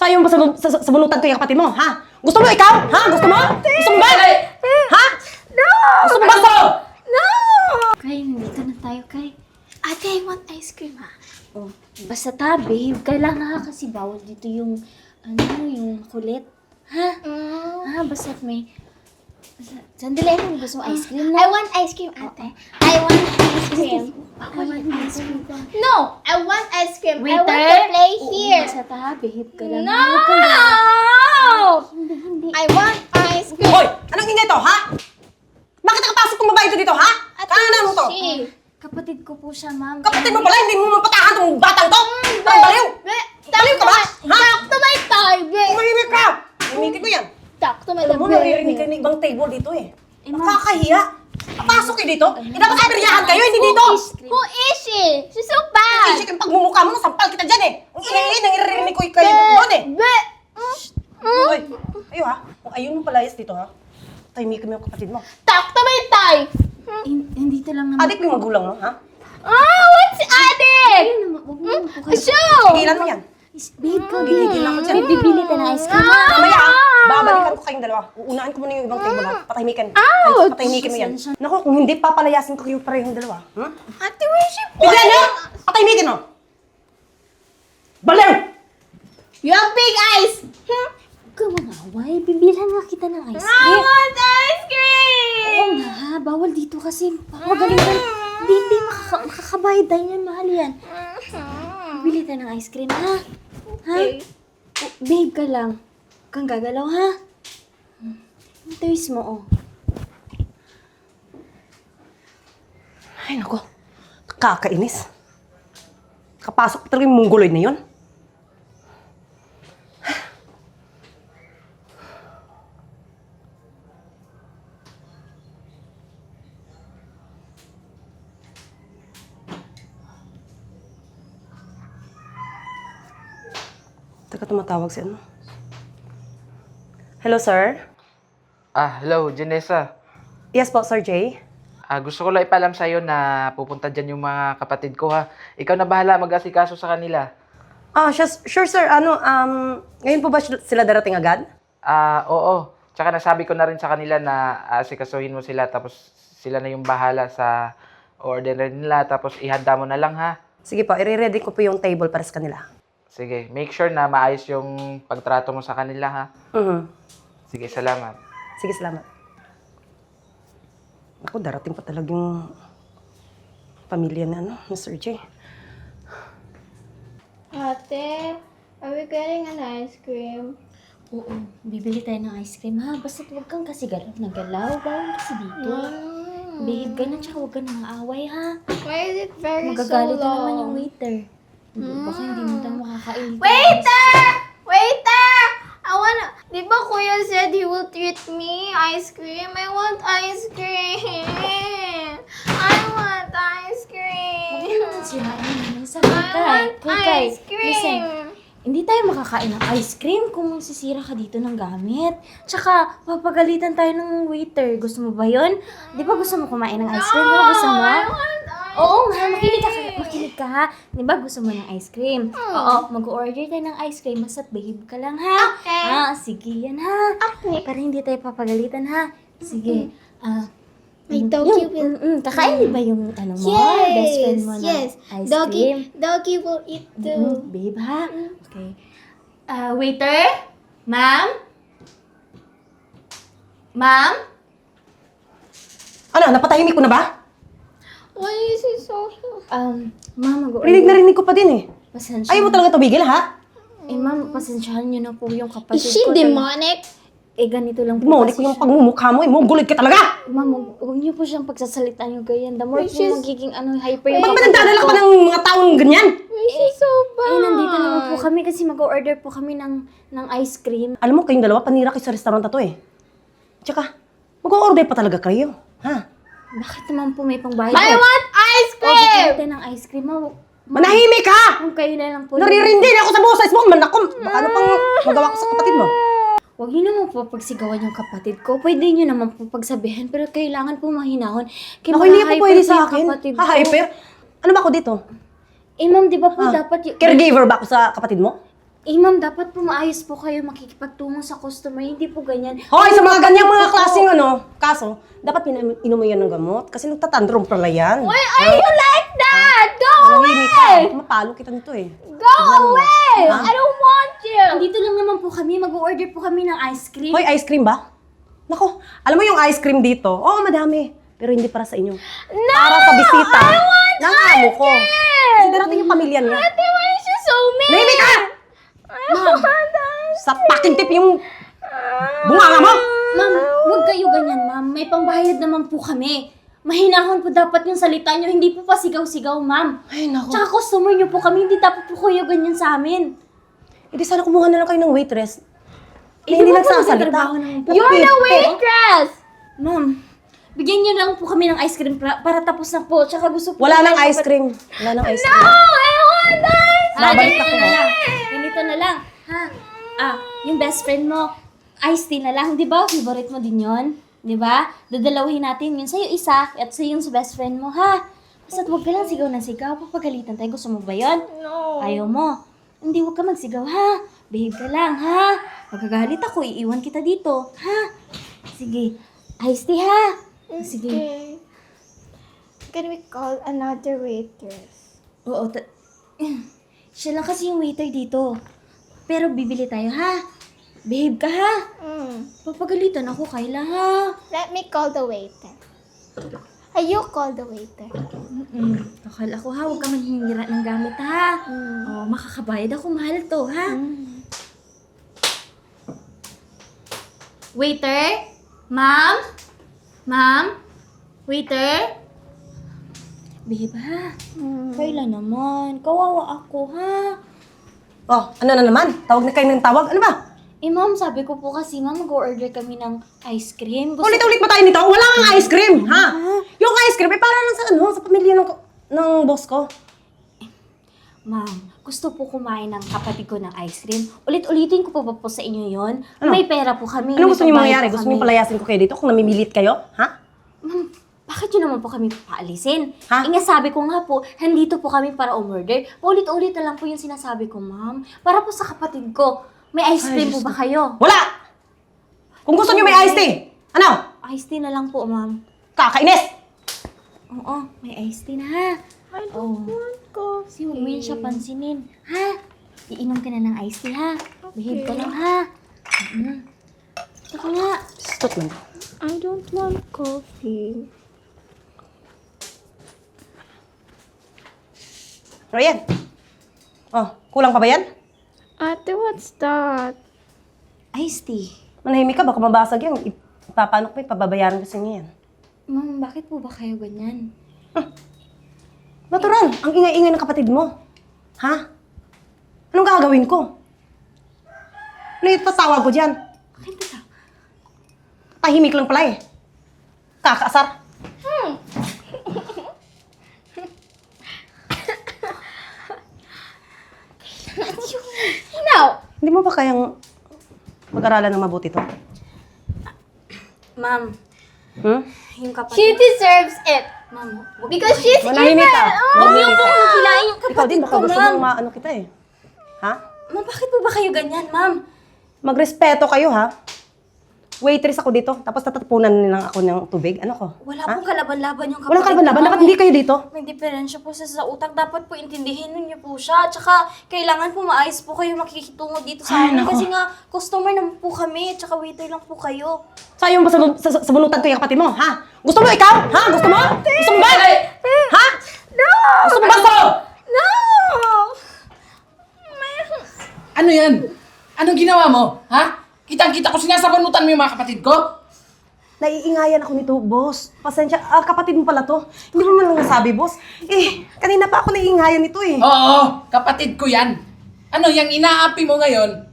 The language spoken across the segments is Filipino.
Sayang ba sa bunutan ko yung kapatid mo, ha? Gusto mo ikaw? Ha? Gusto mo? Gusto mo ba? Ha? No! Gusto mo ba? Gusto mo? No! Kay, nandito na tayo, Kay. Ate, I want ice cream, ha? Oh, basta ta, babe. Kailangan kasi bawal dito yung, yung kulit. Ha? Basta may... Sandali, ano gusto mo ice cream I na? want ice cream, ate. I want ice cream. I want ice cream. No! I want ice cream. I Waiter? want to play Oo, here. basta ta, babe ka lang. No! Huwag ka na. Hindi. I want ice cream. Hoy! Anong ingay to, ha? Bakit nakapasok kong babae dito, ha? Kanan mo to? She. Kapatid ko po siya, ma'am. Kapatid mo pala, hindi mo mapatahan tong batang to! Ang baliw! Baliw ka ba? Ha? Talk to my target. Umimik ka! Umimik ko yan. Talk to my Alam mo, naririnig kayo ng ibang table dito eh. Nakakahiya. Papasok kayo dito. Dapat sa peryahan kayo, hindi dito. Who is she? She's so bad. Isik ang pagmumukha mo, sampal kita dyan eh. Ang ingay naririnig ko kayo doon eh. Hoy, ayo ha. Kung ayaw mo palayas dito ha, tahimikin mo yung kapatid mo. Talk to my tie. Nandito lang naman. Adik mo yung magulang mo, ha? What's addict? Huwag mo po kayo. Show. Tigilan mo yan. Babe, Gigigil ako dyan. babe, bibili tayo ng ice cream. Mamaya ha, babalikan ko kayong dalawa. Uunahan ko muna yung ibang table ha. Patahimikin. Patahimikin mo yan. Naku, kung hindi, papalayasin ko kayo parehong dalawa. Ate, where is she? Bigyan nyo! Patahimikin mo! Baliw! You have big eyes. Huwag ka mangaway. Bibilhan nga kita ng ice I cream. want ice Oo cream. nga, bawal dito kasi. Magalitan. Hindi makakabayad tayo yan. Mahal yan. Bili tayo ng ice cream, ha? Ha? Okay. Oh, babe ka lang. Huwag kang gagalaw, ha? Interest mo, oh. Ay, naku. Kakainis. Kapasok pa talaga yung mongoloid na yun. Teka, tumatawag si ano. Hello, sir? Hello, Janessa. Yes po, Sir Jay. Gusto ko lang ipalam sa'yo na pupunta dyan yung mga kapatid ko, ha. Ikaw na bahala mag-asikaso sa kanila. Sure, sir. Ngayon po ba sila darating agad? Oo. Tsaka nasabi ko na rin sa kanila na asikasuhin mo sila tapos sila na yung bahala sa order nila tapos ihanda mo na lang, ha. Sige po, i-ready ko po yung table para sa kanila. Sige, make sure na maayos yung pagtrato mo sa kanila, ha. Sige, salamat. Sige, salamat. Ako, darating pa talaga yung pamilya na Sir Jay. Ate, are we getting an ice cream? Oo, bibili tayo ng ice cream, ha? Basta huwag kang kasi galaw na galaw. Bawal kasi dito. Babe, ganun tsaka huwag ka nang aaway, ha? Why is it very Magagalit so na long? naman yung waiter. Baka hindi mo tayo makakain. Waiter! Waiter! I wanna... Di ba Kuya said he will treat me ice cream? I want ice cream! I want ice cream! I want ice cream! Listen, hindi tayo makakain ng ice cream kung sisira ka dito ng gamit. Tsaka, papagalitan tayo ng waiter. Gusto mo ba yun? Di ba gusto mo kumain ng ice cream? Di ba gusto mo? I want ice Oo nga, makinig ka ha. Di ba gusto mo ng ice cream? Oo, mag-order tayo ng ice cream. Basta't behave ka lang ha. Okay. Sige yan ha. Okay. Para hindi tayo papagalitan ha. Sige. My doggy Kakain di ba yung ano mo? Yes! Best friend mo na Yes! ice cream? Doggy will eat too. Babe ha? Okay. Waiter? Ma'am? Ma'am? Ano, napatahimik ko na ba? Why is he so... Ma'am, mag-order. Rinig na rinig ko pa din eh. Pasensya. Ayaw mo talaga tumigil, ha? Ma'am, pasensyahan niyo na po yung Is kapatid she ko. demonic? Ganito lang po Demonic ko yung pagmumukha mo eh. Mongoloid ka talaga! Ma'am, huwag niyo po siyang pagsasalitaan yung ganyan. The more po magiging hyper yung Ba't ba nagdadala ka pa ng mga taong ganyan? Why is he so bad? nandito naman po kami kasi mag-order po kami ng ice cream. Alam mo, kayong dalawa, panira kayo sa restaurant na to eh. Tsaka, mag-order pa talaga kayo. Ha? Bakit naman po may pangbayad? I want ice Oh, bigyan cream! tayo ng ice cream. Ma'am, Manahimik ka! kayo na lang po. Naririndi ako sa boses mo! Manakom! Baka ano pang magawa ko sa kapatid mo? Huwag niyo naman po pagsigawan yung kapatid ko. Pwede niyo naman po pagsabihin, pero kailangan po mahinahon. Kaya Ako, hindi mga po pwede hyper sa yung akin. kapatid ko. Ha-hyper? Ano ba ako dito? Ma'am, di ba po dapat yung... Caregiver ba ako sa kapatid mo? Eh, ma'am, dapat po maayos po kayo makikipagtungo sa customer. Hindi po ganyan. Hoy, sa mga ganyang mga klaseng kaso, dapat inom mo yan ng gamot kasi nagtatandrong pala yan. Why are you like that? Go Manahimik ka. away! Baka mapalo kita nito eh. Go away! Ha? I don't want you! Andito lang naman po kami. Mag-order po kami ng ice cream. Hoy, ice cream ba? Nako, alam mo yung ice cream dito? Oo, madami. Pero hindi para sa inyo. No! Para sa bisita I want ng amo ko. cream! Kasi darating yung pamilya niya. Ate, why is she so mean? Nahimik ka! I want ice Sa fucking tip yung bunganga mo! Ma'am, huwag kayo ganyan, ma'am. May pambayad naman po kami. Mahinahon po dapat yung salita nyo. Hindi po pa sigaw-sigaw, ma'am. Ay, nako. Tsaka customer nyo po kami. Hindi dapat po kayo ganyan sa amin. Hindi sana kumuha na lang kayo ng waitress. Eh, hindi naman po nagsasalita. nagtatrabaho naman po. You're the waitress! Ma'am, bigyan nyo lang po kami ng ice cream para tapos na po. Tsaka gusto po Wala nang namin- ice cream. Wala nang ice No! cream. I want ice Babalik ganito ako. na lang. Ganito na lang. Ha? Yung best friend mo, iced tea na lang. Di ba? Favorite mo din yon, di ba? Dadalawahin natin yun sa'yo isa at sa'yo yung sa best friend mo, ha? Basta't huwag ka lang sigaw ng sigaw. Papagalitan tayo. Gusto mo ba yun? No. Ayaw mo. Hindi, huwag ka magsigaw, ha? Behave ka lang, ha? Pagkagalit ako, iiwan kita dito, ha? Sige. Iced tea, ha? Sige. Okay. Can we call another waitress? Oo, siya lang kasi yung waiter dito. Pero bibili tayo, ha? Behave ka, ha? Papagalitan ako, Kayla, ha? Let me call the waiter. You call the waiter. Akala ko, ha? Huwag ka manhingira ng gamit, ha? Oh, makakabayad ako. Mahal to, ha? Waiter? Ma'am? Ma'am? Waiter? Behave, ha? Kayla naman. Kawawa ako, ha? Oh, ano na naman? Tawag na kayo ng tawag. Ano ba? Eh, ma'am, sabi ko po kasi, ma'am, mag-order kami ng ice cream. Ulit-ulit ba tayo nito? Wala kang ice cream, ha? Yung ice cream, para lang sa pamilya ng boss ko. Ma'am, gusto po kumain ng kapatid ko ng ice cream. Ulit-ulitin ko po ba po sa inyo yon? Ano? May pera po kami. Ano may gusto niyo pambayad mangyari? po Gusto niyo kami. palayasin ko kayo dito kung namimilit kayo? Ha? Ma'am, bakit yun naman po kami paalisin? Ha? Nga sabi ko nga po, nandito po kami para umorder. Ulit-ulit na lang po yung sinasabi ko, ma'am. Para po sa kapatid ko. May ice cream po ba kayo? Wala! Kung gusto niyo may iced tea, ano? Ice tea na lang po, ma'am. Kakainis! Oo, may ice tea na ha. I don't want Kasi coffee. huwag mo yun siya pansinin. Ha? Iinom ka na ng ice tea, ha? Behave ka lang, ha? Saka nga. Stop man. I don't want coffee. Ryan. Oh, kulang pa ba yan? Ate, what's that? Ice tea. Manahimik ka, baka mabasag yan. Ipapanok pa, pababayaran ko sa inyo yan. Ma'am, bakit po ba kayo ganyan? Natural, ang ingay-ingay ng kapatid mo. Ha? Anong gagawin ko? Ano yung tatawag ko dyan? Bakit ba? Tahimik lang pala eh. Kakaasar. No! Hindi mo ba kayang pag-aralan ng mabuti to? Ma'am, Hmm? yung kapatid... She deserves it. Ma'am, Because she's Manahimik ka. huwag niyo Manahimik po ka. kilain yung Ikaw kapatid din, ko, baka gusto ma'am. mong maano kita eh. Ha? Ma'am, bakit po ba kayo ganyan, ma'am? Magrespeto kayo ha? Waitress ako dito, tapos tatapunan nilang ako ng tubig. Ano ko? Wala Ha? pong kalaban-laban yung kapatid Walang kalaban-laban, ko, dapat ma'am, hindi kayo dito. May diferensya po sa utak. Dapat po intindihin niyo po siya. Tsaka kailangan po maayos po kayo makikitungo dito sa Ay, amin. nako. Kasi nga, customer naman po kami. Tsaka waiter lang po kayo. Sayang ba sa bunutan ko yung kapatid mo, ha? Gusto mo ikaw? Ha? Gusto mo? Gusto mo ba? Ha? No! Gusto mo ba? Gusto mo? No! Ano yan? Anong ginawa mo? Ha? Kitang-kita ko sinasabunutan mo yung mga kapatid ko? Naiingayan ako nito, boss. Pasensya, kapatid mo pala to. Hindi mo man lang nasabi, boss. Eh, kanina pa ako naiingayan nito eh. Oo, kapatid ko yan. Ano, yung inaapi mo ngayon,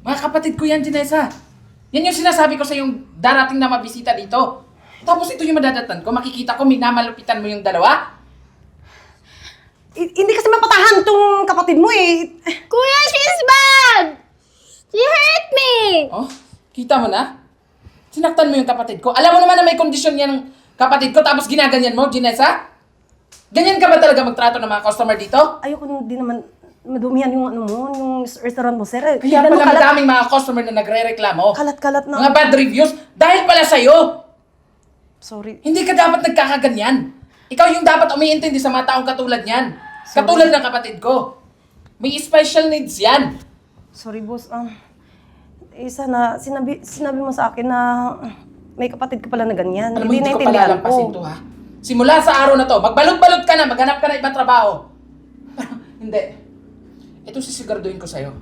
mga kapatid ko yan, Janessa. Yan yung sinasabi ko sa yung darating na mabisita dito. Tapos ito yung madadatan ko, makikita ko minamalupitan mo yung dalawa. Hindi kasi mapatahan tong kapatid mo eh. Kuya, she's bad! She hurt me! Oh, kita mo na? Sinaktan mo yung kapatid ko. Alam mo naman na may kondisyon yan kapatid ko, tapos ginaganyan mo, Janessa? Ganyan ka ba talaga magtrato ng mga customer dito? Ayoko din naman madumihan yung ano mo, yung restaurant mo, sir. Kaya Tignan mo, pala madaming mga customer na nagre-reklamo. kalat-kalat na. Mga bad reviews. Dahil pala sa'yo. Sorry. Hindi ka dapat nagkakaganyan. Ikaw yung dapat umiintindi sa mga taong katulad niyan. Katulad ng kapatid ko. May special needs yan. Sorry, boss. Sana, sinabi mo sa akin na may kapatid ka pala na ganyan. Alam mo, hindi ko naintindihan palalampasin to, ha? Simula sa araw na to, magbalot-balot ka na, maghanap ka na ibang trabaho. Hindi. Ito sisiguraduhin ko sa'yo.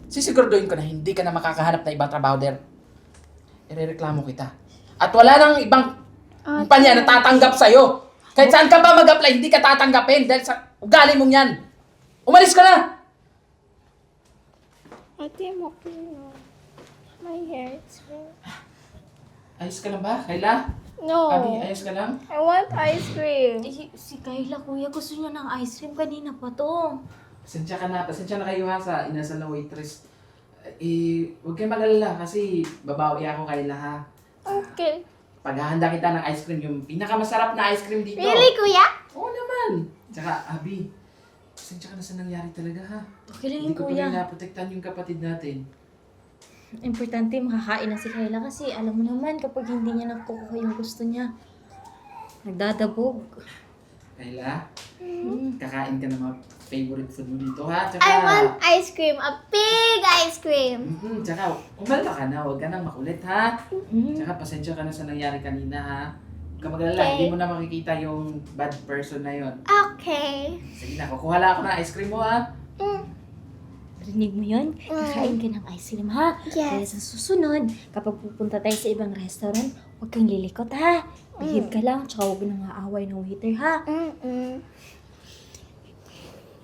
Sisiguraduhin ko na hindi ka na makakahanap na ibang trabaho there. Irereklamo kita. At wala nang ibang kumpanya na tatanggap sa'yo. Kahit saan ka pa mag-apply, hindi ka tatanggapin dahil sa ugali mong yan. Umalis ka na! Ate, mo my hair is red. Ayos ka lang ba, Kayla? No. Abi, ayos ka lang? I want ice cream. Si Kayla, kuya, gusto niya ng ice cream. Kanina pa to. Pasensya na kayo ha sa inasal na waitress. Huwag kayong mag-alala kasi babawi ako Kayla ha. Okay. Paghahanda kita ng ice cream, yung pinakamasarap na ice cream dito. Really, kuya? Oo naman. Tsaka, Abi, pasensya ka na sa nangyari talaga ha. Okay lang Hindi yung ko kuya. tuloy naprotektahan yung kapatid natin. Importante makakain na si Kayla kasi alam mo naman kapag hindi niya nakukuha yung gusto niya, nagdadabog. Kayla, kakain ka ng mga favorite food mo dito ha. Tsaka, I want ice cream. A big ice cream. Tsaka, umalta ka na, huwag ka nang makulit ha. Mm. Tsaka, pasensya ka na sa nangyari kanina ha. Huwag ka mag-alala, Okay. hindi mo na makikita yung bad person na yon. Okay. Sige na, kukuha lang ako ng ice cream mo ha. Rinig mo yun? Kakain ka ng ice cream, ha? Yes. Kaya sa susunod, kapag pupunta tayo sa ibang restaurant, huwag kang lilikot, ha? Behave ka lang, tsaka huwag nang aaway ng waiter, ha? Mm-mm.